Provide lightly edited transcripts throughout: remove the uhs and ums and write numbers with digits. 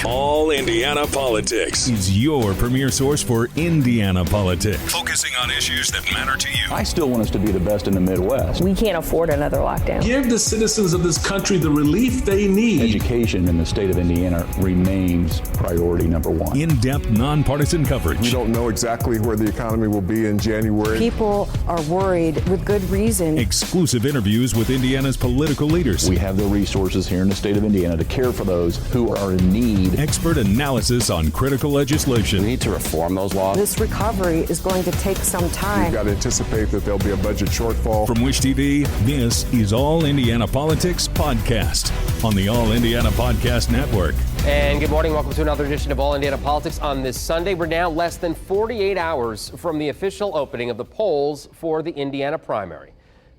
All Indiana Politics is your premier source for Indiana politics, focusing on issues that matter to you. I still want us to be the best in the Midwest. We can't afford another lockdown. Give the citizens of this country the relief they need. Education in the state of Indiana remains priority number one. In-depth, nonpartisan coverage. We don't know exactly where the economy will be in January. People are worried with good reason. Exclusive interviews with Indiana's political leaders. We have the resources here in the state of Indiana to care for those who are in need. Expert analysis on critical legislation. We need to reform those laws. This recovery is going to take some time. We've got to anticipate that there'll be a budget shortfall. From Wish TV, this is All Indiana Politics Podcast on the All Indiana Podcast Network. And good morning. Welcome to another edition of All Indiana Politics on this Sunday. We're now less than 48 hours from the official opening of the polls for the Indiana primary.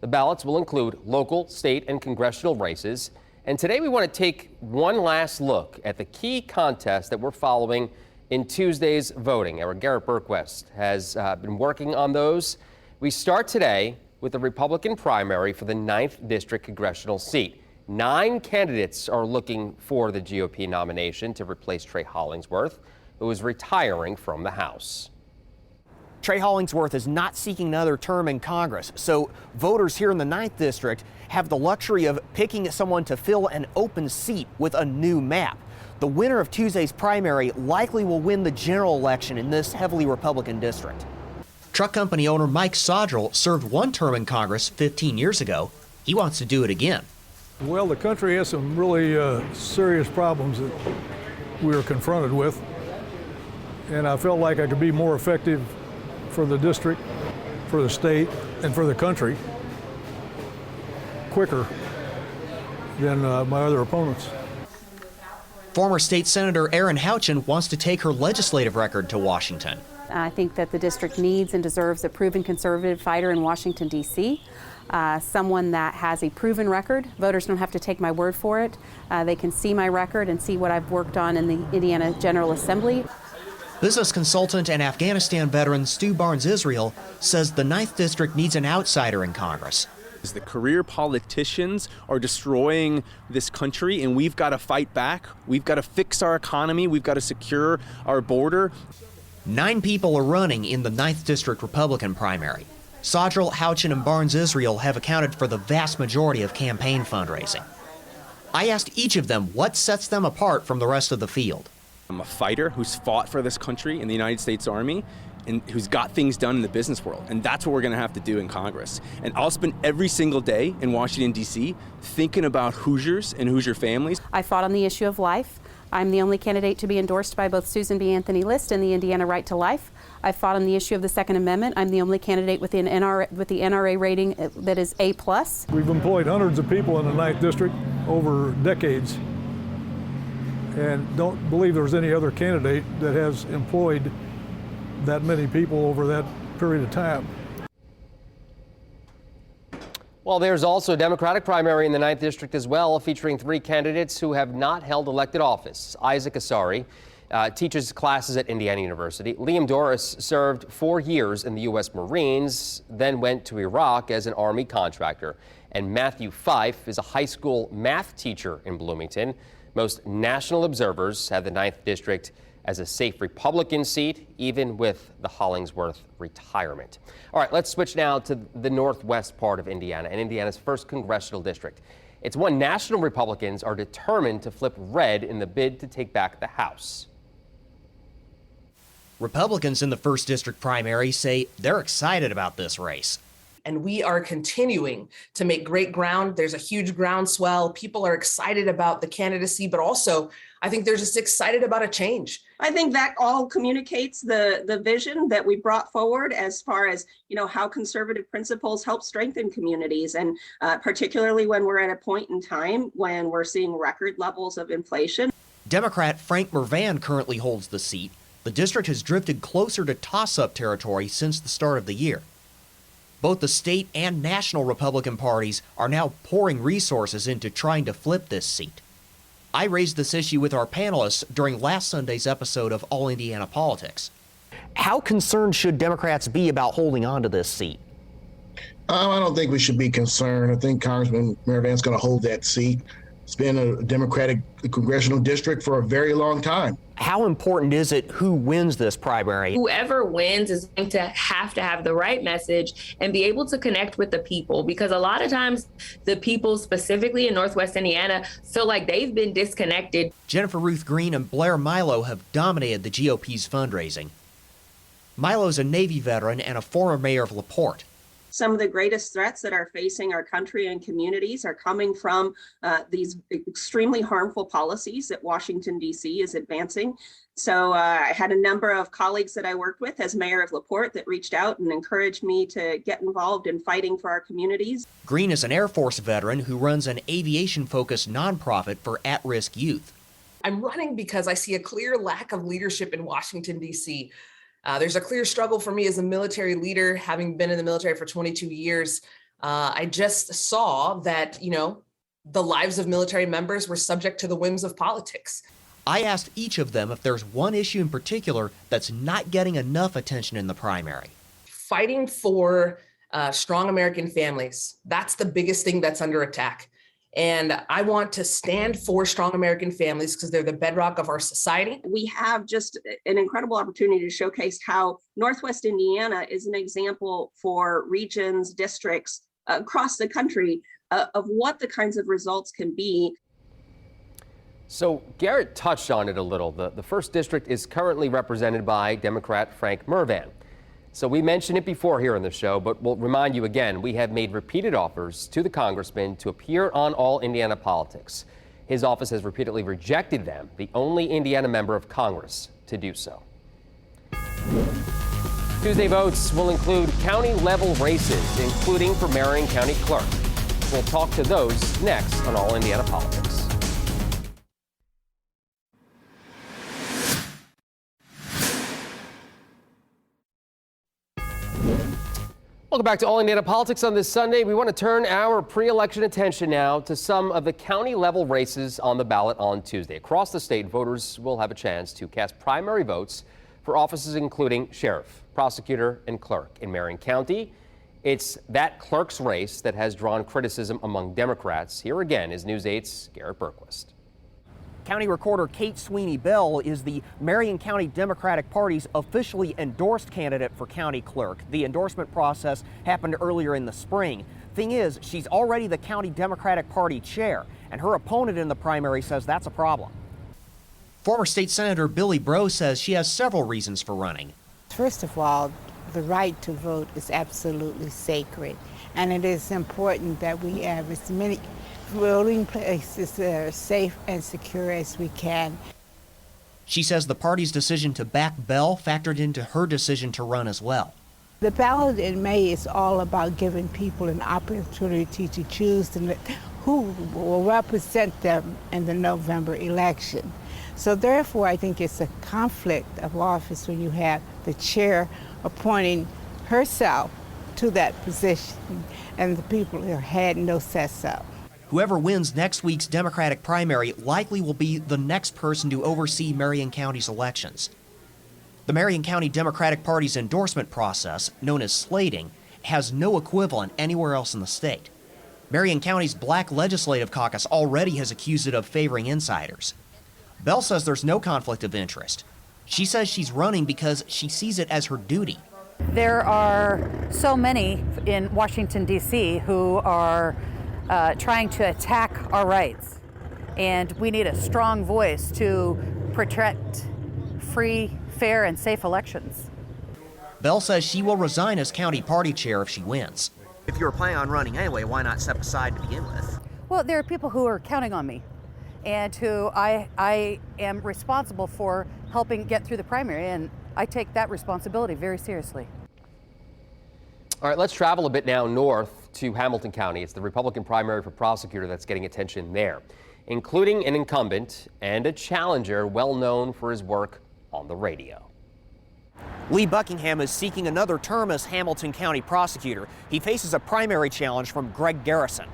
The ballots will include local, state, and congressional races. And today we want to take one last look at the key contests that we're following in Tuesday's voting. Our Garrett Berquist has been working on those. We start today with the Republican primary for the 9th District congressional seat. 9 candidates are looking for the GOP nomination to replace Trey Hollingsworth, who is retiring from the House. Trey Hollingsworth is not seeking another term in Congress, so voters here in the 9th District have the luxury of picking someone to fill an open seat with a new map. The winner of Tuesday's primary likely will win the general election in this heavily Republican district. Truck company owner Mike Sodrell served one term in Congress 15 years ago. He wants to do it again. Well, the country has some really serious problems that we are confronted with, and I felt like I could be more effective for the district, for the state, and for the country quicker than my other opponents. Former state senator Erin Houchin wants to take her legislative record to Washington. I think that the district needs and deserves a proven conservative fighter in Washington, D.C., someone that has a proven record. Voters don't have to take my word for it. They can see my record and see what I've worked on in the Indiana General Assembly. Business consultant and Afghanistan veteran Stu Barnes-Israel says the 9th District needs an outsider in Congress. The career politicians are destroying this country, and we've got to fight back. We've got to fix our economy. We've got to secure our border. 9 people are running in the 9th District Republican primary. Sodrell, Houchin, and Barnes-Israel have accounted for the vast majority of campaign fundraising. I asked each of them what sets them apart from the rest of the field. I'm a fighter who's fought for this country in the United States Army and who's got things done in the business world. And that's what we're going to have to do in Congress. And I'll spend every single day in Washington, D.C. thinking about Hoosiers and Hoosier families. I fought on the issue of life. I'm the only candidate to be endorsed by both Susan B. Anthony List and the Indiana Right to Life. I fought on the issue of the Second Amendment. I'm the only candidate with the NRA rating that is A+. We've employed hundreds of people in the 9th District over decades, and don't believe there's any other candidate that has employed that many people over that period of time. Well, there's also a Democratic primary in the 9th District as well, featuring 3 candidates who have not held elected office. Isaac Asari teaches classes at Indiana University. Liam Doris served 4 years in the U.S. Marines, then went to Iraq as an Army contractor. And Matthew Fife is a high school math teacher in Bloomington. Most national observers have the 9th District as a safe Republican seat, even with the Hollingsworth retirement. All right, let's switch now to the northwest part of Indiana and Indiana's 1st congressional district. It's one national Republicans are determined to flip red in the bid to take back the House. Republicans in the 1st District primary say they're excited about this race. And we are continuing to make great ground. There's a huge groundswell. People are excited about the candidacy, but also I think they're just excited about a change. I think that all communicates the vision that we brought forward as far as, how conservative principles help strengthen communities. And particularly when we're at a point in time when we're seeing record levels of inflation. Democrat Frank Mervan currently holds the seat. The district has drifted closer to toss-up territory since the start of the year. Both the state and national Republican parties are now pouring resources into trying to flip this seat. I raised this issue with our panelists during last Sunday's episode of All Indiana Politics. How concerned should Democrats be about holding on to this seat? I don't think we should be concerned. I think Congressman Mervan's going to hold that seat. It's been a Democratic congressional district for a very long time. How important is it who wins this primary? Whoever wins is going to have the right message and be able to connect with the people, because a lot of times the people specifically in Northwest Indiana feel like they've been disconnected. Jennifer Ruth Green and Blair Milo have dominated the GOP's fundraising. Milo's a Navy veteran and a former mayor of LaPorte. Some of the greatest threats that are facing our country and communities are coming from these extremely harmful policies that Washington, D.C. is advancing. So I had a number of colleagues that I worked with as mayor of LaPorte that reached out and encouraged me to get involved in fighting for our communities. Green is an Air Force veteran who runs an aviation-focused nonprofit for at-risk youth. I'm running because I see a clear lack of leadership in Washington, D.C. There's a clear struggle for me as a military leader, having been in the military for 22 years. I just saw that, the lives of military members were subject to the whims of politics. I asked each of them if there's one issue in particular that's not getting enough attention in the primary. Fighting for strong American families. That's the biggest thing that's under attack. And I want to stand for strong American families because they're the bedrock of our society. We have just an incredible opportunity to showcase how Northwest Indiana is an example for regions, districts across the country of what the kinds of results can be. So Garrett touched on it a little. The first district is currently represented by Democrat Frank Mervan. So we mentioned it before here on the show, but we'll remind you again, we have made repeated offers to the congressman to appear on All Indiana Politics. His office has repeatedly rejected them, the only Indiana member of Congress to do so. Tuesday votes will include county-level races, including for Marion County Clerk. We'll talk to those next on All Indiana Politics. Welcome back to All Indiana Politics on this Sunday. We want to turn our pre-election attention now to some of the county-level races on the ballot on Tuesday. Across the state, voters will have a chance to cast primary votes for offices including sheriff, prosecutor, and clerk. In Marion County, it's that clerk's race that has drawn criticism among Democrats. Here again is News 8's Garrett Berquist. County Recorder Kate Sweeney Bell is the Marion County Democratic Party's officially endorsed candidate for county clerk. The endorsement process happened earlier in the spring. Thing is, she's already the County Democratic Party chair, and her opponent in the primary says that's a problem. Former State Senator Billy Breaux says she has several reasons for running. First of all, the right to vote is absolutely sacred, and it is important that we have as many voting places that are safe and secure as we can. She says the party's decision to back Bell factored into her decision to run as well. The ballot in May is all about giving people an opportunity to choose who will represent them in the November election. So therefore, I think it's a conflict of office when you have the chair appointing herself to that position and the people who had no say so. Whoever wins next week's Democratic primary likely will be the next person to oversee Marion County's elections. The Marion County Democratic Party's endorsement process, known as slating, has no equivalent anywhere else in the state. Marion County's Black Legislative Caucus already has accused it of favoring insiders. Bell says there's no conflict of interest. She says she's running because she sees it as her duty. There are so many in Washington, D.C. who are trying to attack our rights, and we need a strong voice to protect free, fair, and safe elections. Bell says she will resign as county party chair if she wins. If you were planning on running anyway, why not step aside to begin with? Well, there are people who are counting on me and who I am responsible for helping get through the primary, and I take that responsibility very seriously. All right, let's travel a bit now north to Hamilton County. It's the Republican primary for prosecutor that's getting attention there, including an incumbent and a challenger well known for his work on the radio. Lee Buckingham is seeking another term as Hamilton County prosecutor. He faces a primary challenge from Greg Garrison.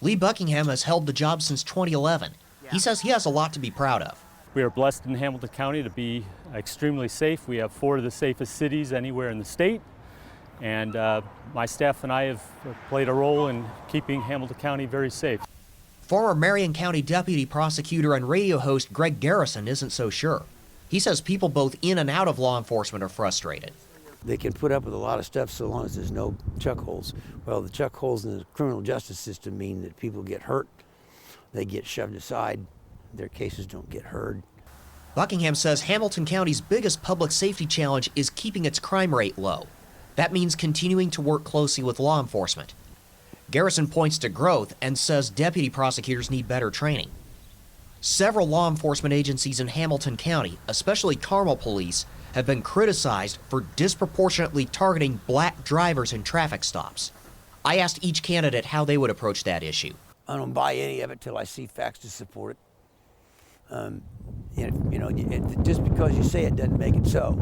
Lee Buckingham has held the job since 2011. He says he has a lot to be proud of. We are blessed in Hamilton County to be extremely safe. We have 4 of the safest cities anywhere in the state. And my staff and I have played a role in keeping Hamilton County very safe. Former Marion County Deputy Prosecutor and radio host Greg Garrison isn't so sure. He says people both in and out of law enforcement are frustrated. They can put up with a lot of stuff so long as there's no chuck holes. Well, the chuck holes in the criminal justice system mean that people get hurt, they get shoved aside, their cases don't get heard. Buckingham says Hamilton County's biggest public safety challenge is keeping its crime rate low. That means continuing to work closely with law enforcement. Garrison points to growth and says deputy prosecutors need better training. Several law enforcement agencies in Hamilton County, especially Carmel Police, have been criticized for disproportionately targeting black drivers in traffic stops. I asked each candidate how they would approach that issue. I don't buy any of it till I see facts to support it. Just because you say it doesn't make it so.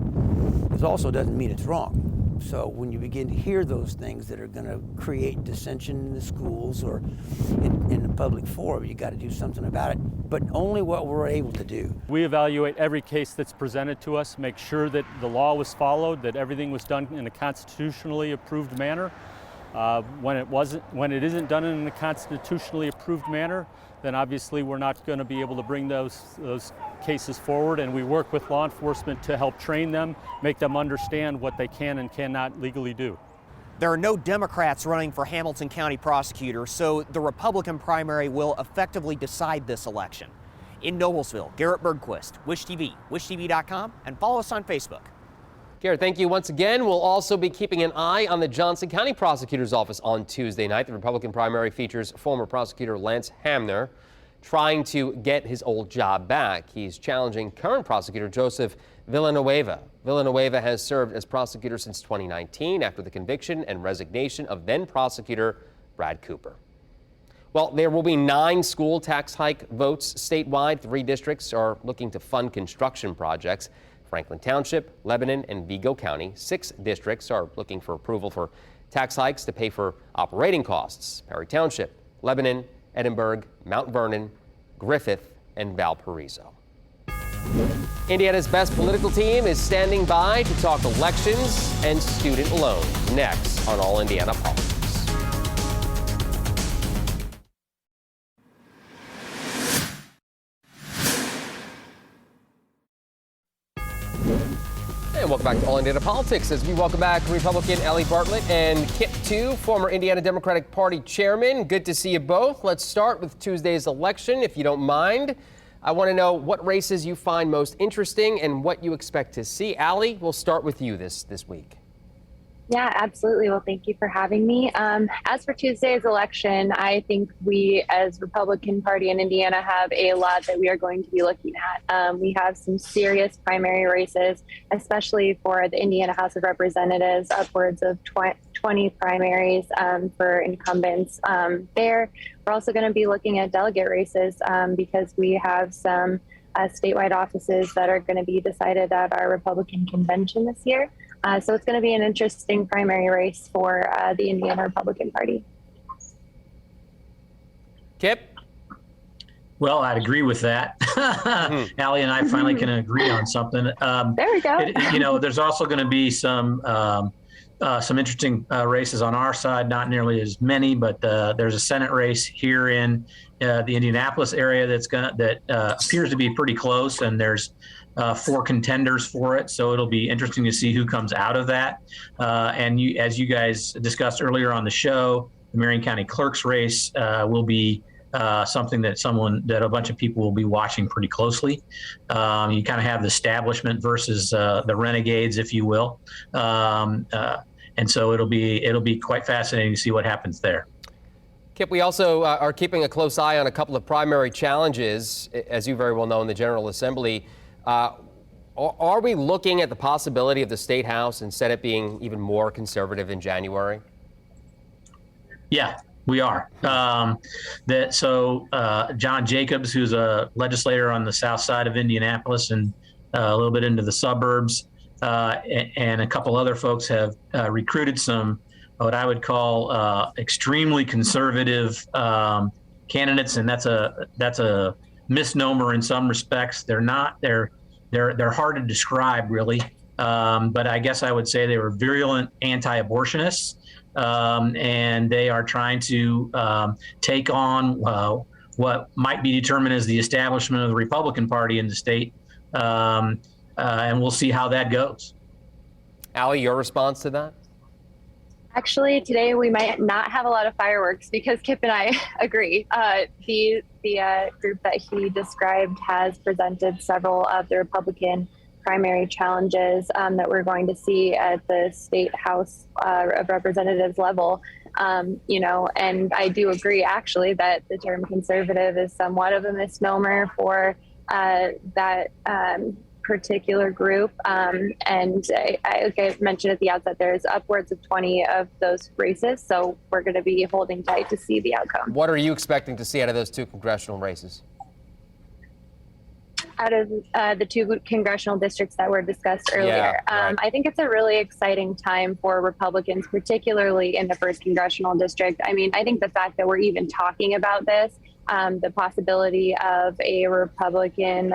It also doesn't mean it's wrong. So when you begin to hear those things that are going to create dissension in the schools or in the public forum, you got to do something about it, but only what we're able to do. We evaluate every case that's presented to us, make sure that the law was followed, that everything was done in a constitutionally approved manner. When it isn't done in a constitutionally approved manner, then obviously we're not going to be able to bring those cases forward, and we work with law enforcement to help train them, make them understand what they can and cannot legally do. There are no Democrats running for Hamilton County prosecutor, so the Republican primary will effectively decide this election. In Noblesville, Garrett Bergquist, Wish TV, wishtv.com, and follow us on Facebook. Garrett, thank you once again. We'll also be keeping an eye on the Johnson County Prosecutor's Office on Tuesday night. The Republican primary features former prosecutor Lance Hamner trying to get his old job back. He's challenging current prosecutor Joseph Villanueva. Villanueva has served as prosecutor since 2019 after the conviction and resignation of then prosecutor Brad Cooper. Well, there will be 9 school tax hike votes statewide. 3 districts are looking to fund construction projects. Franklin Township, Lebanon, and Vigo County. 6 districts are looking for approval for tax hikes to pay for operating costs. Perry Township, Lebanon, Edinburgh, Mount Vernon, Griffith, and Valparaiso. Indiana's best political team is standing by to talk elections and student loans. Next on All Indiana Politics. And welcome back to All Indiana Politics as we welcome back Republican Ellie Bartlett and Kip Tu, former Indiana Democratic Party chairman. Good to see you both. Let's start with Tuesday's election, if you don't mind. I want to know what races you find most interesting and what you expect to see. Allie, we'll start with you this week. Yeah, absolutely. Well, thank you for having me. As for Tuesday's election, I think we as Republican Party in Indiana have a lot that we are going to be looking at. We have some serious primary races, especially for the Indiana House of Representatives, upwards of 20 primaries for incumbents there. We're also going to be looking at delegate races because we have some statewide offices that are going to be decided at our Republican convention this year. So it's going to be an interesting primary race for the Indiana Republican Party. Kip? Well, I'd agree with that. Allie and I finally can agree on something. There we go. There's also going to be some interesting races on our side, not nearly as many, but there's a Senate race here in the Indianapolis area that appears to be pretty close, and there's 4 contenders for it, so it'll be interesting to see who comes out of that. And as you guys discussed earlier on the show, the Marion County Clerk's race will be something that a bunch of people will be watching pretty closely. You kind of have the establishment versus the renegades, if you will, and so it'll be quite fascinating to see what happens there. Kip, we also are keeping a close eye on a couple of primary challenges, as you very well know, in the General Assembly. Are we looking at the possibility of the State House and Senate being even more conservative in January? Yeah, we are. John Jacobs, who's a legislator on the south side of Indianapolis and a little bit into the suburbs, and a couple other folks have recruited some what I would call extremely conservative candidates, and that's a misnomer in some respects. They're not. They're hard to describe, really. But I guess I would say they were virulent anti-abortionists, and they are trying to take on what might be determined as the establishment of the Republican Party in the state. And we'll see how that goes. Allie, your response to that? Actually, today we might not have a lot of fireworks because Kip and I agree. The group that he described has presented several of the Republican primary challenges that we're going to see at the state House of Representatives level. And I do agree, actually, that the term conservative is somewhat of a misnomer for that particular group. And I mentioned at the outset, there's upwards of 20 of those races. So we're going to be holding tight to see the outcome. What are you expecting to see out of those 2 congressional races? Out of the 2 congressional districts that were discussed earlier. Yeah, right. I think it's a really exciting time for Republicans, particularly in the 1st congressional district. I mean, I think the fact that we're even talking about this, the possibility of a Republican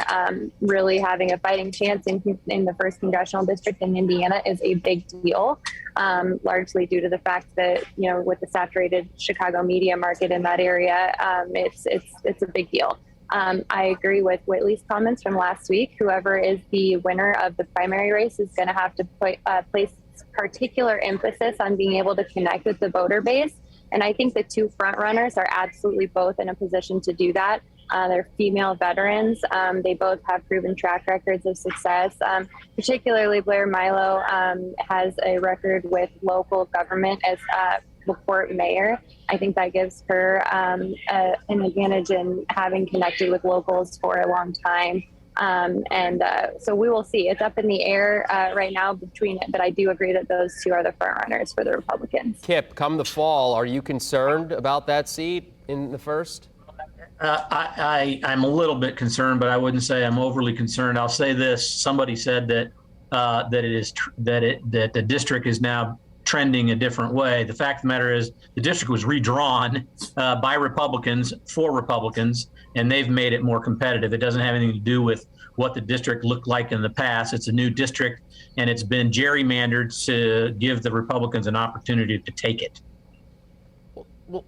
really having a fighting chance in the 1st congressional district in Indiana is a big deal, largely due to the fact that, with the saturated Chicago media market in that area, it's a big deal. I agree with Whitley's comments from last week. Whoever is the winner of the primary race is going to have to place particular emphasis on being able to connect with the voter base. And I think the 2 front runners are absolutely both in a position to do that. They're female veterans. They both have proven track records of success. Particularly Blair Milo has a record with local government as LaPorte mayor. I think that gives her an advantage in having connected with locals for a long time. So we will see. It's up in the air right now between it, but I do agree that those 2 are the front runners for the Republicans. Kip, come the fall, are you concerned about that seat in the 1st? I'm a little bit concerned, but I wouldn't say I'm overly concerned. I'll say this: somebody said that that the district is now trending a different way. The fact of the matter is, the district was redrawn by Republicans for Republicans, and they've made it more competitive. It doesn't have anything to do with what the district looked like in the past. It's a new district, and it's been gerrymandered to give the Republicans an opportunity to take it.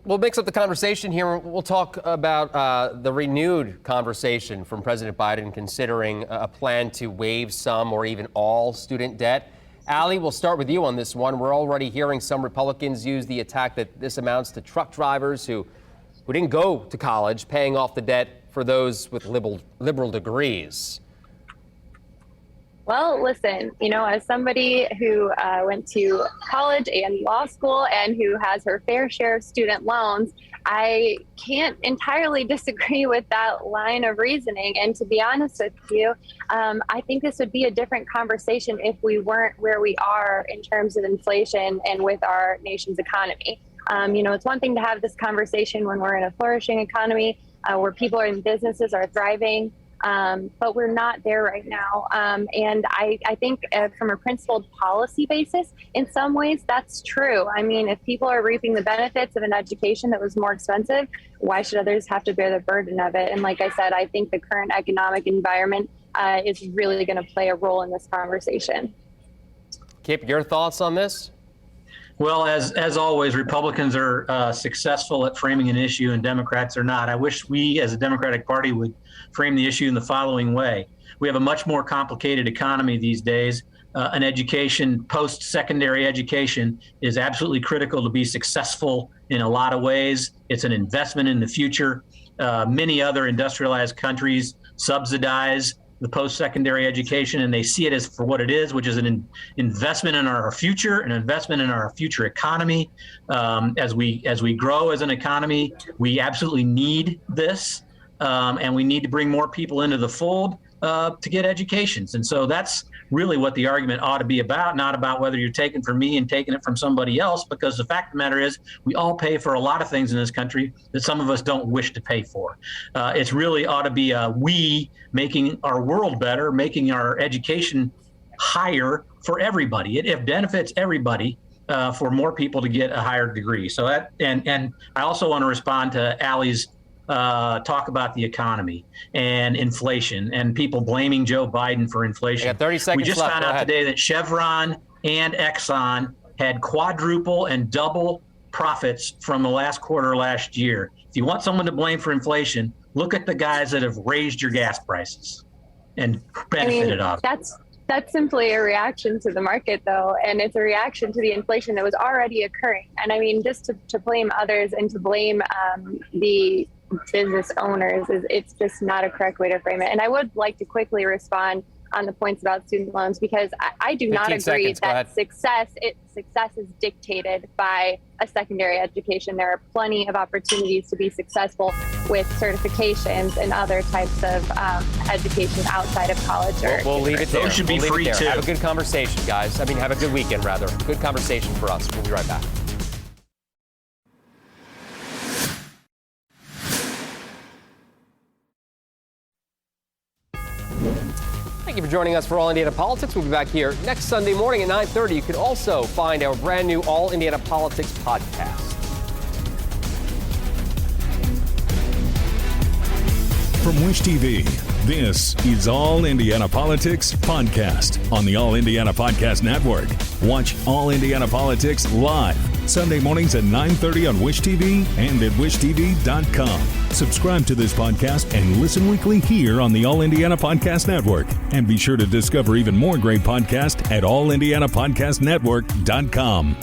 We'll mix up the conversation here. We'll talk about the renewed conversation from President Biden considering a plan to waive some or even all student debt. Allie, we'll start with you on this one. We're already hearing some Republicans use the attack that this amounts to truck drivers who didn't go to college, paying off the debt for those with liberal degrees. Well, listen, as somebody who went to college and law school and who has her fair share of student loans, I can't entirely disagree with that line of reasoning. And to be honest with you, I think this would be a different conversation if we weren't where we are in terms of inflation and with our nation's economy. It's one thing to have this conversation when we're in a flourishing economy where people and businesses are thriving. But we're not there right now. And I think from a principled policy basis, in some ways, that's true. I mean, if people are reaping the benefits of an education that was more expensive, why should others have to bear the burden of it? And like I said, I think the current economic environment is really going to play a role in this conversation. Kip, your thoughts on this? Well, as always, Republicans are successful at framing an issue and Democrats are not. I wish we as a Democratic Party would frame the issue in the following way. We have a much more complicated economy these days. An education, post-secondary education, is absolutely critical to be successful in a lot of ways. It's an investment in the future. Many other industrialized countries subsidize the post-secondary education, and they see it as for what it is, which is an investment in our future, an investment in our future economy. As we grow as an economy, we absolutely need this, and we need to bring more people into the fold to get educations. And so that's really what the argument ought to be about, not about whether you're taking from me and taking it from somebody else, because the fact of the matter is we all pay for a lot of things in this country that some of us don't wish to pay for. It's really ought to be we making our world better, making our education higher for everybody. It benefits everybody for more people to get a higher degree. So that, and I also want to respond to Allie's talk about the economy and inflation and people blaming Joe Biden for inflation. I got 30 seconds we just left. found out today that Chevron and Exxon had quadruple and double profits from the last quarter last year. If you want someone to blame for inflation, look at the guys that have raised your gas prices and benefited off it. That's simply a reaction to the market, though, and it's a reaction to the inflation that was already occurring. And I mean, just to blame others and to blame the business owners it's just not a correct way to frame it. And I would like to quickly respond on the points about student loans, because I do not agree that success is dictated by a secondary education. There are plenty of opportunities to be successful with certifications and other types of education outside of college. We'll leave it there. Those should be free too. Have a good conversation, guys. I mean, have a good weekend, rather. Good conversation for us. We'll be right back. Thank you for joining us for All Indiana Politics. We'll be back here next Sunday morning at 9:30. You can also find our brand new All Indiana Politics podcast. From Wish TV, this is All Indiana Politics Podcast on the All Indiana Podcast Network. Watch All Indiana Politics live Sunday mornings at 9:30 on Wish TV and at wishtv.com. Subscribe to this podcast and listen weekly here on the All Indiana Podcast Network. And be sure to discover even more great podcasts at allindianapodcastnetwork.com.